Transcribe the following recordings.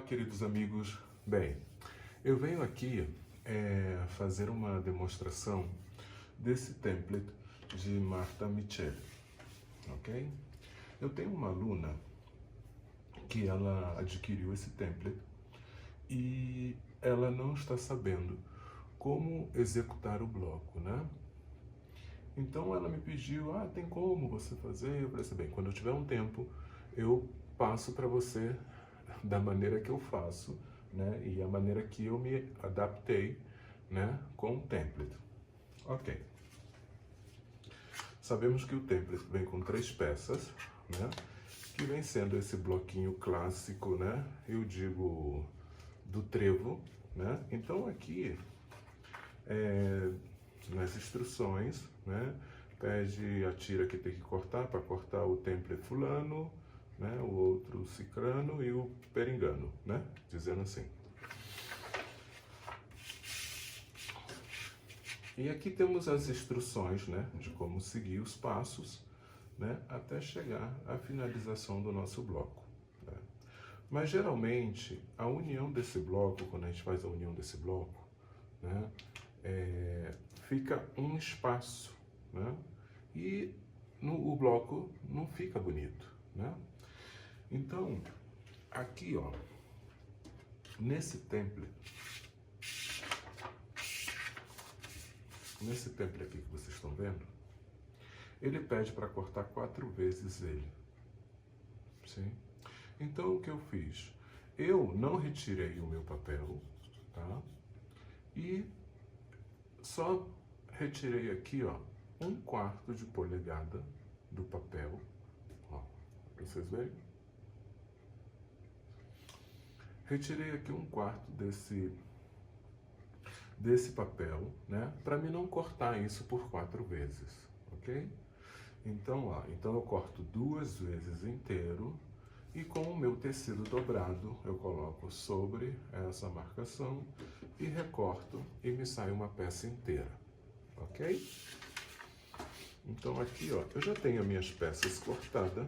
queridos amigos. Bem, eu venho aqui fazer uma demonstração desse template de Martha Michel, ok? Eu tenho uma aluna que ela adquiriu esse template e ela não está sabendo como executar o bloco, né? Então ela me pediu, tem como você fazer? Eu falei assim, bem, quando eu tiver um tempo, eu passo para você da maneira que eu faço, né? E a maneira que eu me adaptei, né? Com o template. Ok. Sabemos que o template vem com 3 peças, né? Que vem sendo esse bloquinho clássico, né? Eu digo do trevo, né? Então aqui, nas instruções, né? Pede a tira que tem que cortar para cortar o template fulano, né? O outro cicrano e o perengano, né? Dizendo assim. E aqui temos as instruções, né? De como seguir os passos, né? Até chegar à finalização do nosso bloco, né? Mas geralmente a união desse bloco, quando a gente faz a união desse bloco, né? Fica um espaço, né? E o bloco não fica bonito, né? Então, aqui, ó, nesse template aqui que vocês estão vendo, ele pede para cortar 4 vezes ele, sim? Então, o que eu fiz? Eu não retirei o meu papel, tá? E só retirei aqui, ó, 1/4 de polegada do papel, ó, para vocês verem. Retirei aqui 1/4 desse papel, né, para mim não cortar isso por 4 vezes, ok? Então, ó, então eu corto 2 vezes inteiro e com o meu tecido dobrado eu coloco sobre essa marcação e recorto e me sai uma peça inteira, ok? Então aqui, ó, eu já tenho as minhas peças cortadas,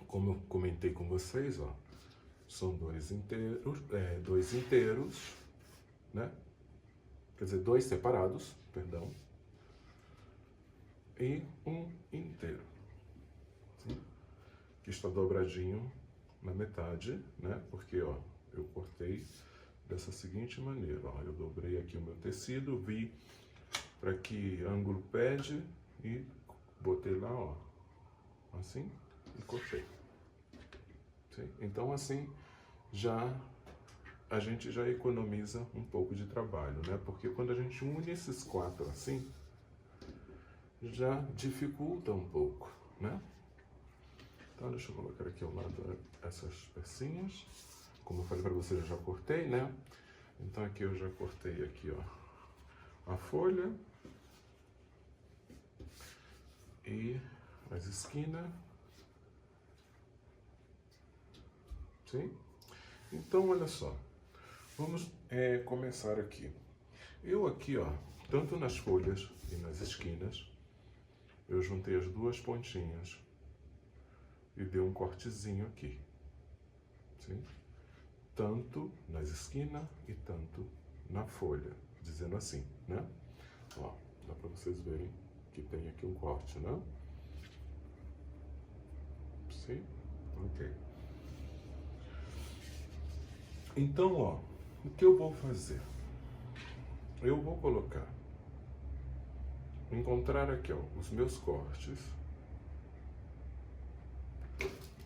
como eu comentei com vocês, ó, são 2 inteiros, né? Quer dizer, 2 separados, perdão, e um inteiro, sim? Que está dobradinho na metade, né? Porque, ó, eu cortei dessa seguinte maneira, ó, eu dobrei aqui o meu tecido, vi para que ângulo pede e botei lá, ó, assim, e cortei. Sim? Então, assim, a gente já economiza um pouco de trabalho, né? Porque quando a gente une esses 4 assim, já dificulta um pouco, né? Então, deixa eu colocar aqui ao lado essas pecinhas. Como eu falei para vocês, eu já cortei, né? Então, aqui eu já cortei aqui, ó, a folha e as esquinas, sim? Então, olha só, vamos começar aqui. Eu aqui, ó, tanto nas folhas e nas esquinas, eu juntei as 2 pontinhas e dei um cortezinho aqui, sim? Tanto nas esquinas e tanto na folha, dizendo assim, né? Ó, dá para vocês verem que tem aqui um corte, né? Sim? Ok. Então, ó, o que eu vou fazer? Eu vou encontrar aqui, ó, os meus cortes.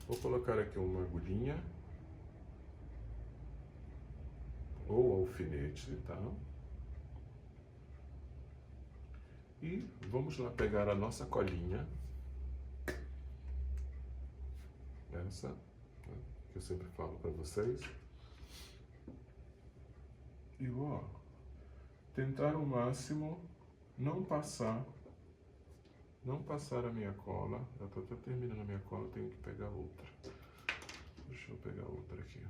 Vou colocar aqui uma agulhinha ou alfinete, tá? E vamos lá pegar a nossa colinha, essa, né, que eu sempre falo para vocês, e vou, ó, tentar ao máximo não passar a minha cola. Eu tô até terminando a minha cola, eu tenho que pegar outra. Deixa eu pegar outra aqui.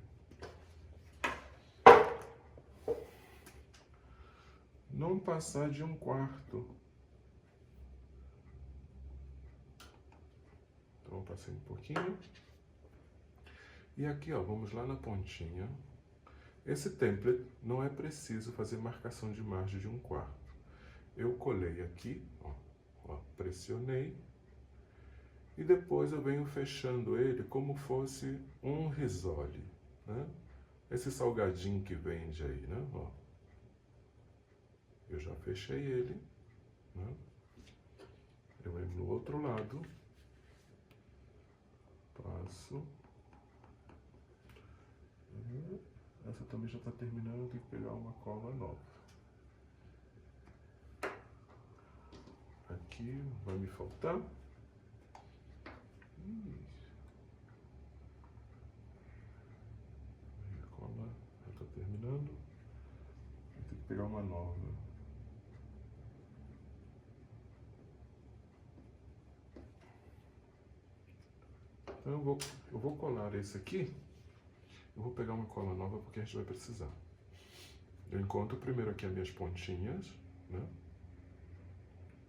Não passar de 1/4. Então eu passei um pouquinho. E aqui, ó, vamos lá na pontinha. Esse template não é preciso fazer marcação de margem de 1/4. Eu colei aqui, ó, pressionei. E depois eu venho fechando ele como fosse um risole, né? Esse salgadinho que vende aí, né? Ó. Eu já fechei ele, né? Eu venho no outro lado, passo. Essa também já está terminando, eu tenho que pegar uma cola nova. Aqui vai me faltar. A cola já está terminando. Eu tenho que pegar uma nova. Então eu vou colar esse aqui. Eu vou pegar uma cola nova porque a gente vai precisar. Eu encontro primeiro aqui as minhas pontinhas, né?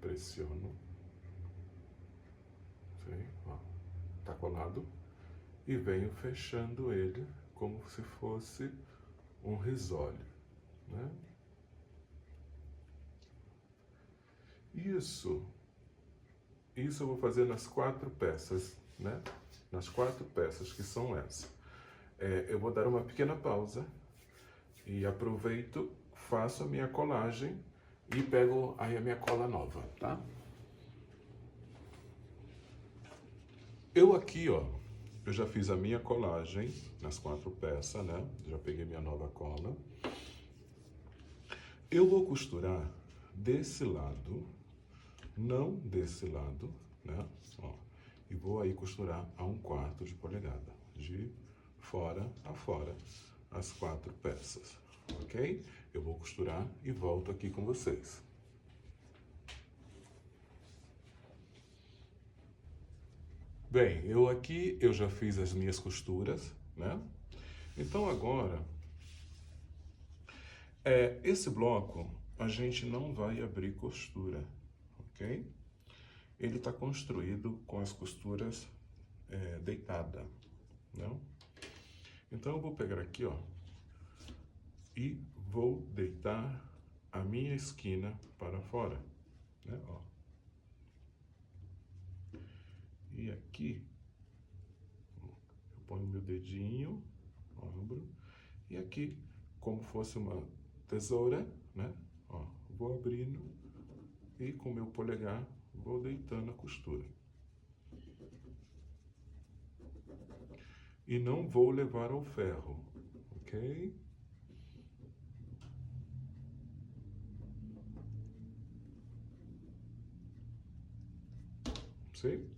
Pressiono. Sim, ó. Tá colado. E venho fechando ele como se fosse um risole, né? Isso eu vou fazer nas 4 peças, né? Nas 4 peças que são essas. Eu vou dar uma pequena pausa e aproveito, faço a minha colagem e pego aí a minha cola nova, tá? Eu aqui, ó, eu já fiz a minha colagem nas 4 peças, né? Já peguei minha nova cola. Eu vou costurar desse lado, não desse lado, né? Ó, e vou aí costurar a 1/4 de polegada, de fora a fora, as 4 peças, ok? Eu vou costurar e volto aqui com vocês. Bem, eu já fiz as minhas costuras, né? Então agora, esse bloco a gente não vai abrir costura, ok? Ele está construído com as costuras deitada, não? Então eu vou pegar aqui, ó, e vou deitar a minha esquina para fora, né? Ó. E aqui eu ponho meu dedinho, abro, e aqui, como fosse uma tesoura, né? Ó, vou abrindo e com meu polegar vou deitando a costura. E não vou levar ao ferro, ok? Sim?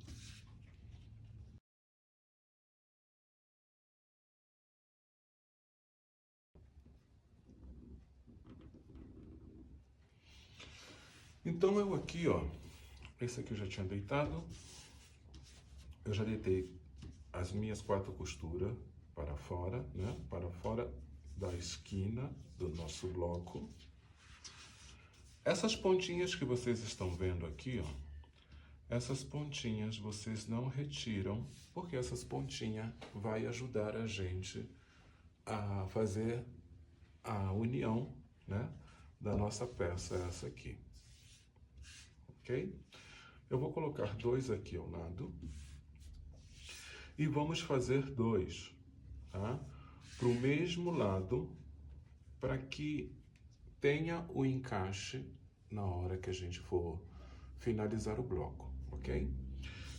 Então eu aqui, ó, esse aqui eu já tinha deitado. Eu já deitei as minhas 4 costuras para fora, né? Para fora da esquina do nosso bloco. Essas pontinhas que vocês estão vendo aqui, ó, essas pontinhas vocês não retiram, porque essas pontinhas vai ajudar a gente a fazer a união, né, da nossa peça, essa aqui. Ok? Eu vou colocar 2 aqui ao lado. E vamos fazer 2, tá? Para o mesmo lado, para que tenha o encaixe na hora que a gente for finalizar o bloco, ok?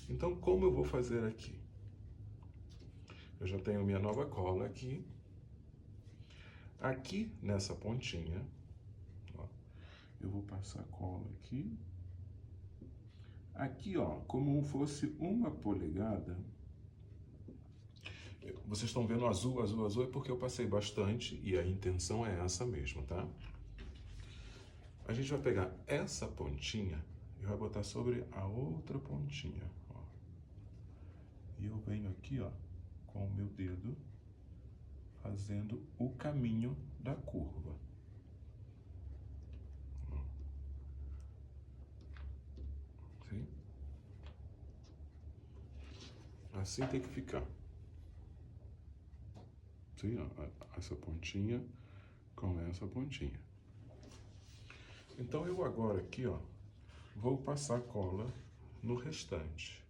Então, como eu vou fazer aqui? Eu já tenho minha nova cola aqui. Aqui, nessa pontinha, ó, eu vou passar cola aqui. Aqui, ó, como fosse 1 polegada. Vocês estão vendo azul, azul, azul, é porque eu passei bastante e a intenção é essa mesmo, tá? A gente vai pegar essa pontinha e vai botar sobre a outra pontinha, ó. E eu venho aqui, ó, com o meu dedo, fazendo o caminho da curva. Sim? Assim tem que ficar. Sim, ó, essa pontinha com essa pontinha. Então eu agora aqui, ó, vou passar cola no restante.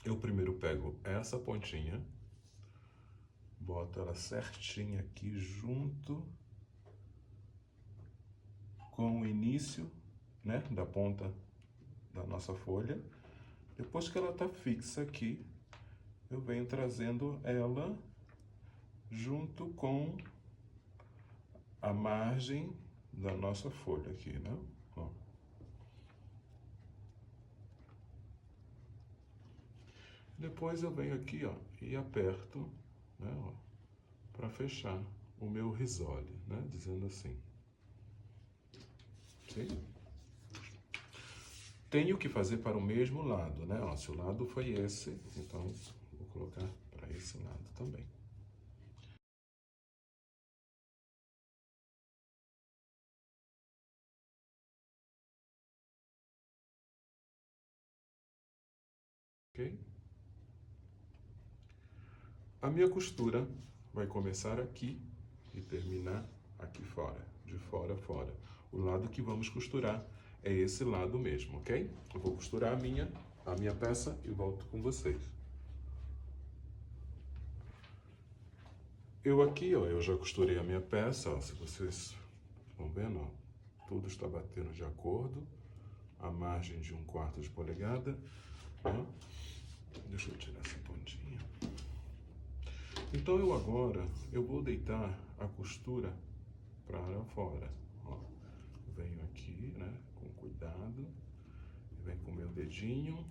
Eu primeiro pego essa pontinha, boto ela certinha aqui junto com o início, né, da ponta da nossa folha. Depois que ela tá fixa aqui, eu venho trazendo ela junto com a margem da nossa folha aqui, né? Ó. Depois eu venho aqui, ó, e aperto, né, ó, para fechar o meu risole, né, dizendo assim. Sim? Tenho que fazer para o mesmo lado, né? Ó, se o lado foi esse, então vou colocar para esse lado também. Ok? A minha costura vai começar aqui e terminar aqui fora, de fora a fora. O lado que vamos costurar é esse lado mesmo, ok? Eu vou costurar a minha peça e volto com vocês. Eu aqui, ó, eu já costurei a minha peça, ó, se vocês estão vendo, ó, tudo está batendo de acordo, a margem de 1/4 de polegada, ó. Deixa eu tirar essa pontinha. Então eu agora, eu vou deitar a costura para fora, ó. Venho aqui, né, com cuidado, venho com o meu dedinho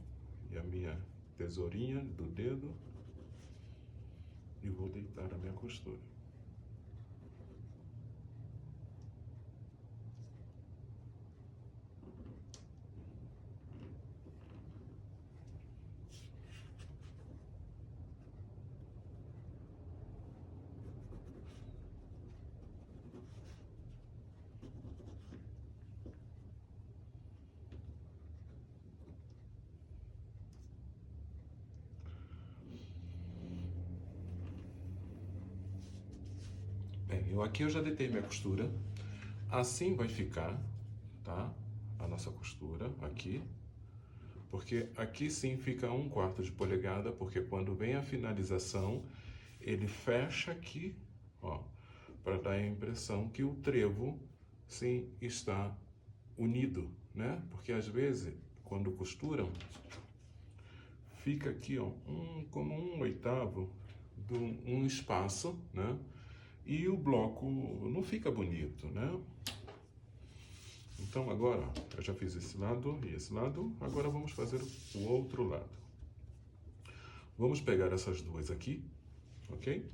e a minha tesourinha do dedo e vou deitar a minha costura. Bem, eu já deitei minha costura. Assim vai ficar, tá? A nossa costura aqui. Porque aqui sim fica 1/4 de polegada, porque quando vem a finalização, ele fecha aqui, ó, para dar a impressão que o trevo sim está unido, né? Porque às vezes, quando costuram, fica aqui, ó, como 1/8 de um espaço, né? E o bloco não fica bonito, né? Então agora, ó, eu já fiz esse lado e esse lado, agora vamos fazer o outro lado. Vamos pegar essas duas aqui, ok?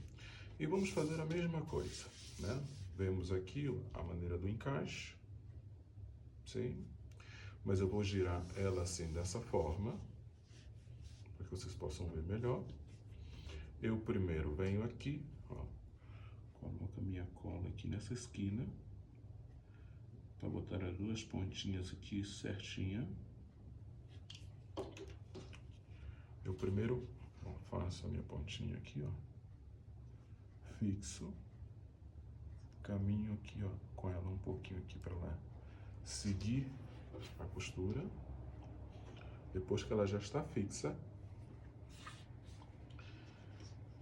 E vamos fazer a mesma coisa, né? Vemos aqui a maneira do encaixe, sim? Mas eu vou girar ela assim, dessa forma, para que vocês possam ver melhor. Eu primeiro venho aqui, ó, coloco a minha cola aqui nessa esquina, para botar as duas pontinhas aqui certinha. Eu primeiro, ó, faço a minha pontinha aqui, ó, fixo, caminho aqui, ó, com ela um pouquinho aqui para lá, seguir a costura. Depois que ela já está fixa,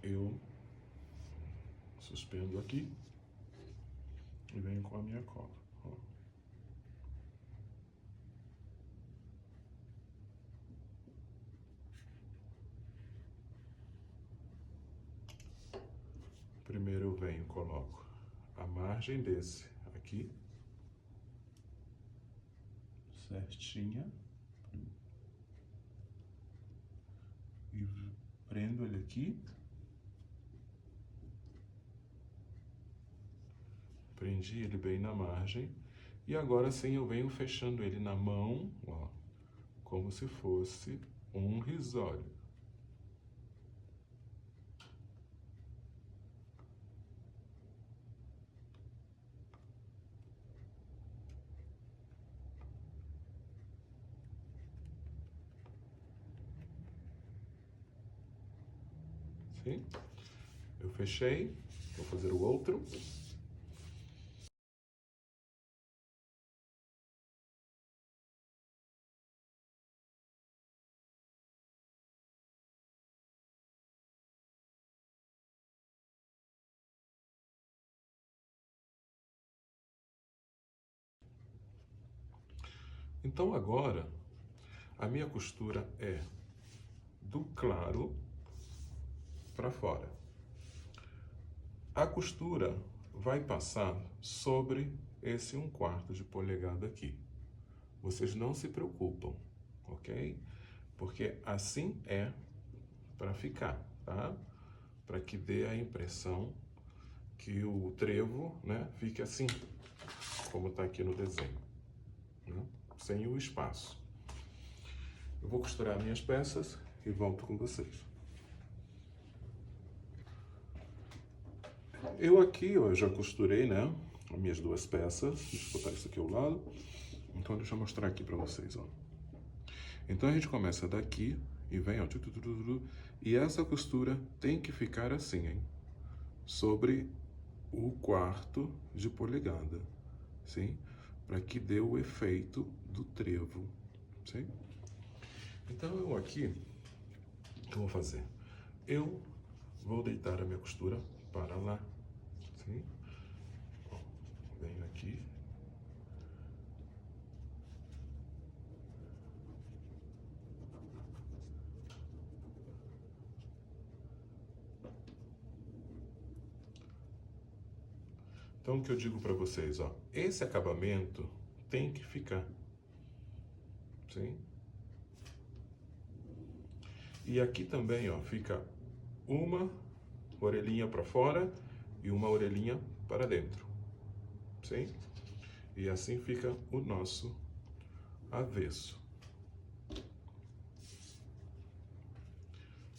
eu suspendo aqui e venho com a minha cola, ó. Primeiro eu venho, coloco a margem desse aqui, certinha, e prendo ele aqui, prendi ele bem na margem, e agora sim eu venho fechando ele na mão, ó, como se fosse um risólio. Sim? Eu fechei, vou fazer o outro. Então agora, a minha costura é do claro para fora. A costura vai passar sobre esse 1/4 de polegada aqui. Vocês não se preocupam, ok? Porque assim é para ficar, tá? Para que dê a impressão que o trevo, né, fique assim, como está aqui no desenho, né? Sem o espaço. Eu vou costurar minhas peças e volto com vocês. Eu aqui, ó, já costurei, né, as minhas 2 peças. Deixa eu botar isso aqui ao lado. Então, deixa eu mostrar aqui para vocês, ó. Então, a gente começa daqui e vem, ó, e essa costura tem que ficar assim, hein? Sobre o 1/4 de polegada, sim? Para que dê o efeito do trevo, sim? Então, eu aqui, o que eu vou fazer? Eu vou deitar a minha costura para lá, sim? Ó, venho aqui. Então, o que eu digo para vocês, ó, esse acabamento tem que ficar, sim? E aqui também, ó, fica uma orelhinha para fora e uma orelhinha para dentro, sim? E assim fica o nosso avesso.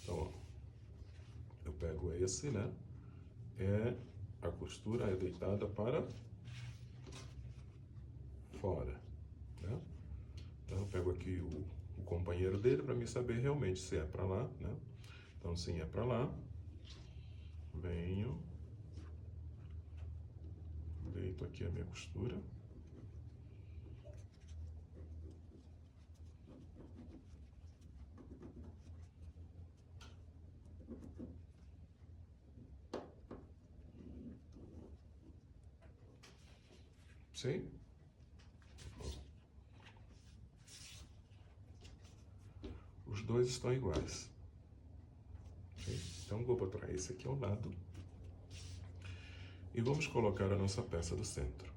Então, ó, eu pego esse, né? A costura é deitada para fora, né? Então, eu pego aqui o companheiro dele para me saber realmente se é para lá, né? Então, sim, é para lá. Venho, deito aqui a minha costura. Sim? Os dois estão iguais. Sim? Então, vou botar esse aqui ao lado. E vamos colocar a nossa peça do centro.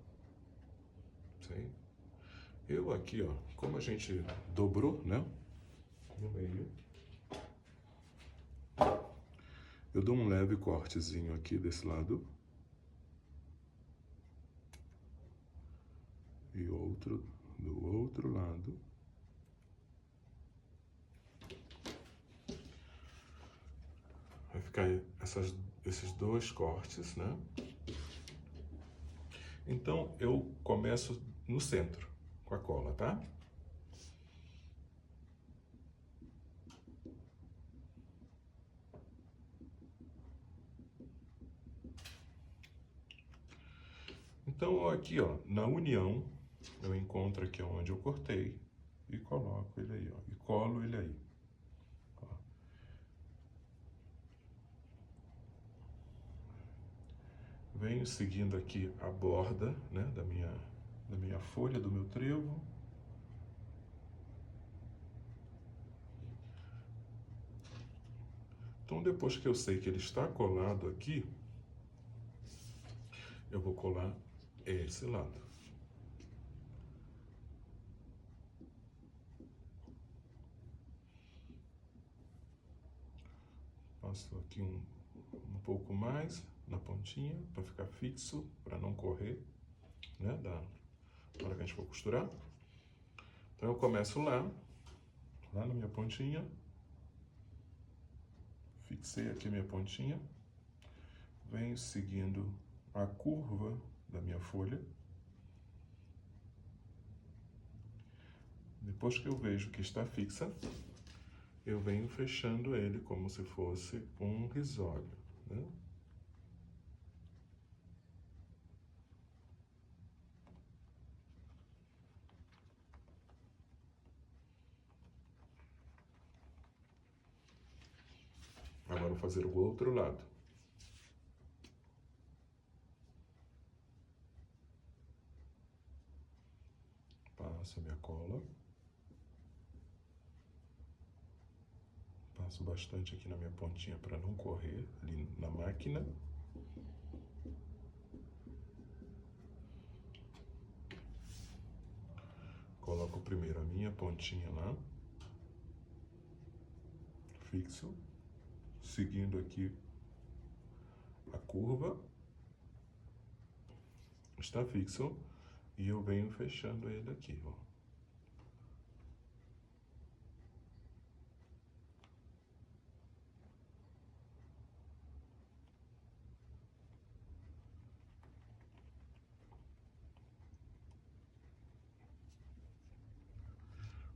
Sim? Eu aqui, ó, como a gente dobrou, né? No meio. Eu dou um leve cortezinho aqui desse lado. E outro do outro lado. Vai ficar esses 2 cortes, né? Então, eu começo no centro, com a cola, tá? Então, aqui, ó, na união, eu encontro aqui onde eu cortei e coloco ele aí, ó, e colo ele aí. Ó. Venho seguindo aqui a borda, né, da minha folha, do meu trevo. Então, depois que eu sei que ele está colado aqui, eu vou colar esse lado. Passo aqui um pouco mais na pontinha, para ficar fixo, para não correr, né, na hora que a gente for costurar. Então, eu começo lá na minha pontinha. Fixei aqui a minha pontinha. Venho seguindo a curva da minha folha. Depois que eu vejo que está fixa, eu venho fechando ele como se fosse um risólio, né? Agora vou fazer o outro lado. Passo a minha cola. Passo bastante aqui na minha pontinha para não correr ali na máquina. Coloco primeiro a minha pontinha lá. Fixo. Seguindo aqui a curva. Está fixo. E eu venho fechando ele aqui, ó.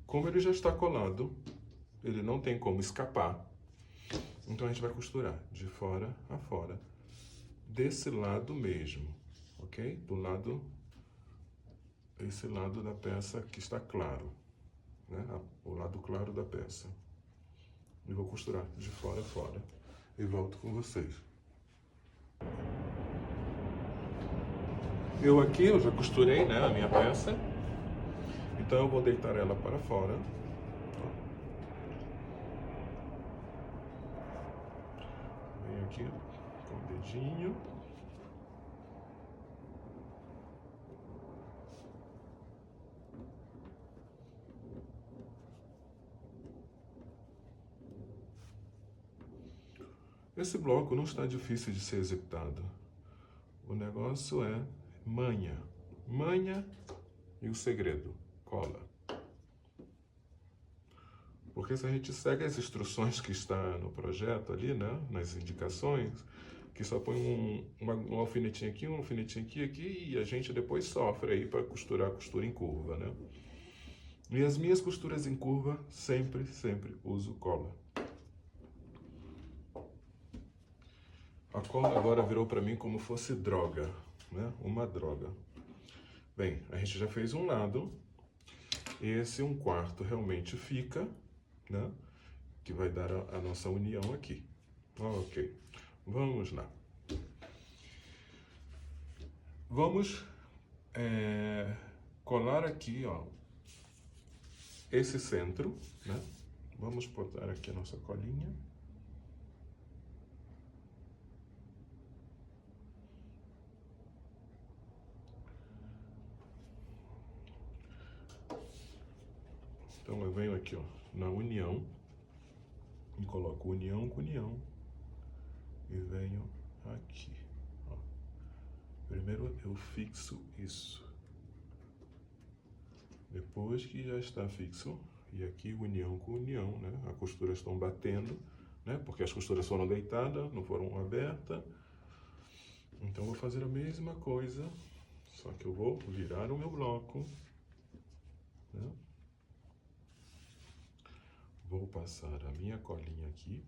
Como ele já está colado, ele não tem como escapar. Então a gente vai costurar de fora a fora, desse lado mesmo, ok? Do lado, esse lado da peça que está claro, né? O lado claro da peça. E vou costurar de fora a fora e volto com vocês. Eu já costurei, né, a minha peça. Então eu vou deitar ela para fora. Venho aqui com o dedinho. Esse bloco não está difícil de ser executado. O negócio é manha. Manha e o segredo, cola. Porque se a gente segue as instruções que está no projeto ali, né, nas indicações, que só põe um alfinetinho aqui, um alfinetinho aqui, e a gente depois sofre aí para costurar a costura em curva, né? E as minhas costuras em curva, sempre uso cola. A cola agora virou para mim como fosse droga, né? Uma droga. Bem, a gente já fez um lado, esse 1/4 realmente fica, né? Que vai dar a nossa união aqui. Ok, vamos lá. Vamos colar aqui, ó, esse centro, né? Vamos botar aqui a nossa colinha. Então eu venho aqui, ó, na união, e coloco união com união, e venho aqui, ó. Primeiro eu fixo isso. Depois que já está fixo, e aqui união com união, né? As costuras estão batendo, né? Porque as costuras foram deitadas, não foram abertas. Então vou fazer a mesma coisa, só que eu vou virar o meu bloco, né? Vou passar a minha colinha aqui.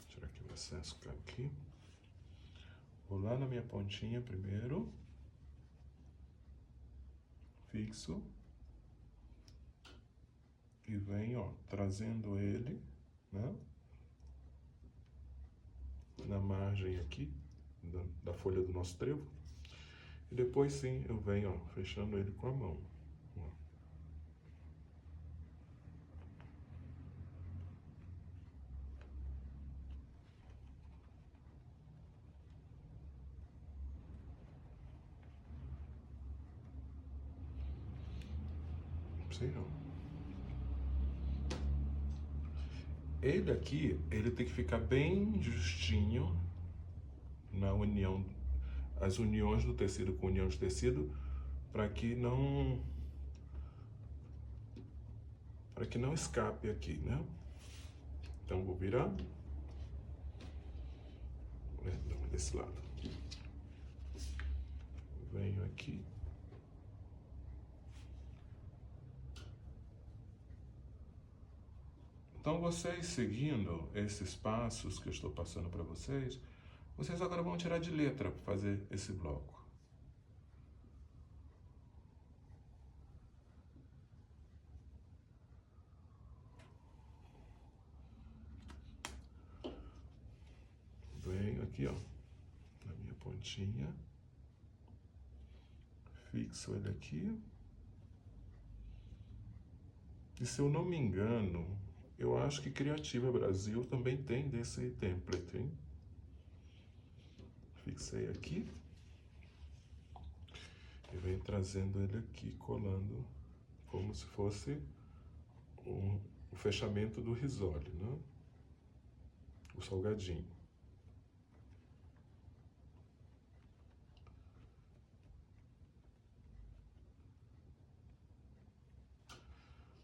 Tirar aqui o excesso aqui. Vou lá na minha pontinha primeiro. Fixo. E venho, ó, trazendo ele, né? Na margem aqui, da folha do nosso trevo. E depois sim, eu venho, ó, fechando ele com a mão. Ó. Não sei não. Ele aqui, ele tem que ficar bem justinho na união, as uniões do tecido com união de tecido, para que não escape aqui, né? Então vou virar. desse lado. Venho aqui. Então, vocês seguindo esses passos que eu estou passando para vocês, vocês agora vão tirar de letra para fazer esse bloco. Venho aqui, ó, na minha pontinha, fixo ele aqui. E se eu não me engano, eu acho que Criativa Brasil também tem desse template, hein? Fixei aqui. E venho trazendo ele aqui, colando, como se fosse o fechamento do risole, né? O salgadinho.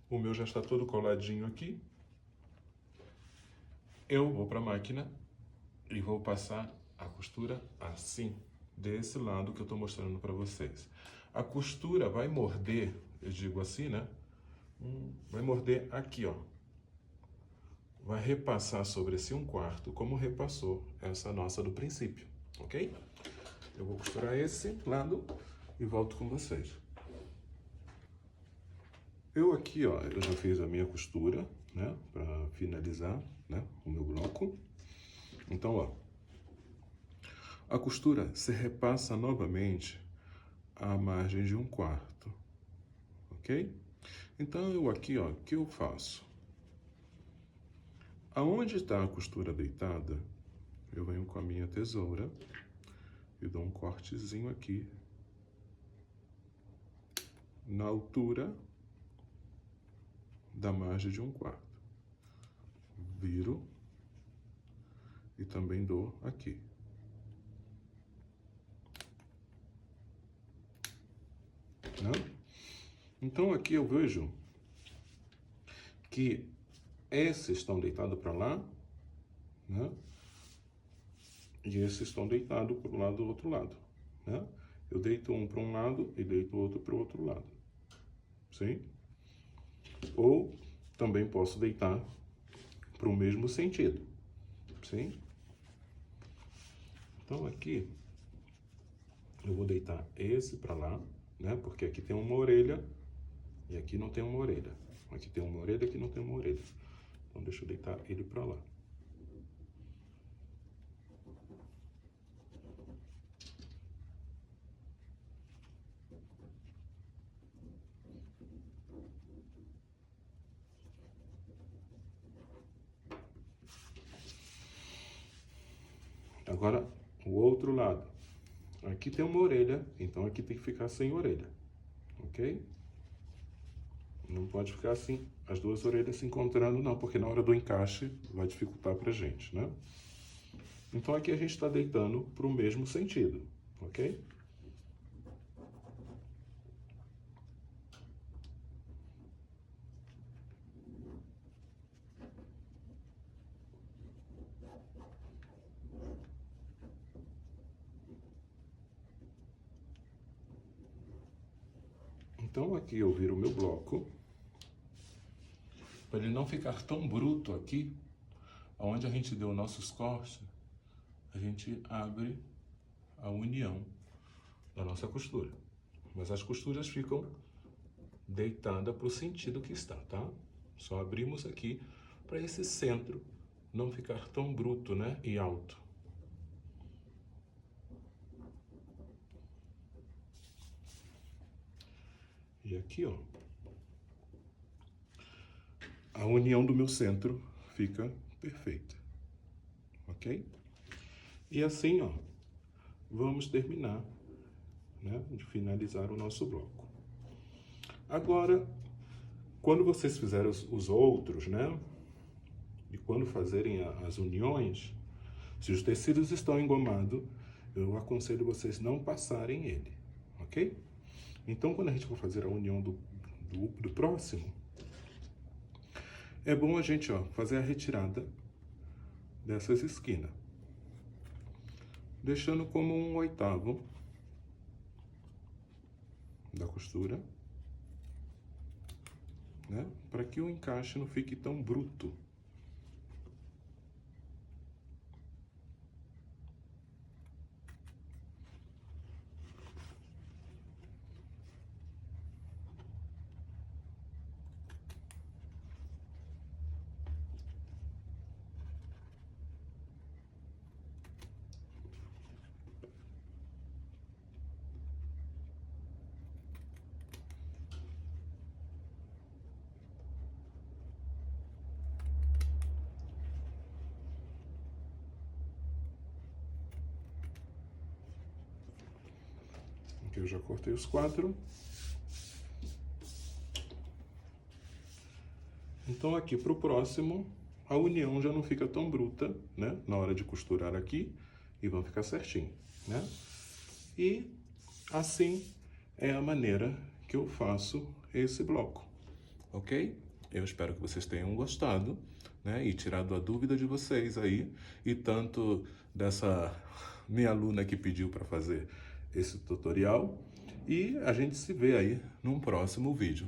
O meu já está todo coladinho aqui. Eu vou para a máquina e vou passar a costura assim, desse lado que eu estou mostrando para vocês. A costura vai morder, eu digo assim, né? Vai morder aqui, ó. Vai repassar sobre esse 1/4, como repassou essa nossa do princípio, ok? Eu vou costurar esse lado e volto com vocês. Eu aqui, ó, eu já fiz a minha costura, né? Para finalizar, né? O meu bloco. Então, ó. A costura se repassa novamente à margem de 1/4, ok? Então, eu aqui, ó, o que eu faço? Aonde está a costura deitada, eu venho com a minha tesoura e dou um cortezinho aqui na altura da margem de 1/4. Viro e também dou aqui. Né? Então aqui eu vejo que esses estão deitados para lá, né? E esses estão deitados para o lado do outro lado, né? Eu deito um para um lado e deito o outro para o outro lado, sim? Ou também posso deitar para o mesmo sentido, sim? Então aqui eu vou deitar esse para lá, né? Porque aqui tem uma orelha e aqui não tem uma orelha. Aqui tem uma orelha, aqui não tem uma orelha. Então deixa eu deitar ele para lá. Agora, o outro lado. Aqui tem uma orelha, então aqui tem que ficar sem orelha, ok? Não pode ficar assim, as duas orelhas se encontrando, não, porque na hora do encaixe vai dificultar pra gente, né? Então aqui a gente está deitando para o mesmo sentido, ok? Então aqui eu viro o meu bloco, para ele não ficar tão bruto aqui, onde a gente deu nossos cortes, a gente abre a união da nossa costura. Mas as costuras ficam deitadas para o sentido que está, tá? Só abrimos aqui para esse centro não ficar tão bruto, né? E alto. E aqui, ó, a união do meu centro fica perfeita, ok? E assim, ó, vamos terminar, né, de finalizar o nosso bloco. Agora, quando vocês fizerem os outros, né, e quando fazerem as uniões, se os tecidos estão engomados, eu aconselho vocês não passarem ele, ok? Então, quando a gente for fazer a união do próximo, é bom a gente, ó, fazer a retirada dessas esquinas. deixando como 1/8 da costura, né? Para que o encaixe não fique tão bruto. Aqui eu já cortei os 4. Então aqui para o próximo, a união já não fica tão bruta, né? Na hora de costurar aqui, e vão ficar certinho, né? E assim é a maneira que eu faço esse bloco, ok? Eu espero que vocês tenham gostado, né? E tirado a dúvida de vocês aí, e tanto dessa minha aluna que pediu para fazer esse tutorial. E a gente se vê aí num próximo vídeo.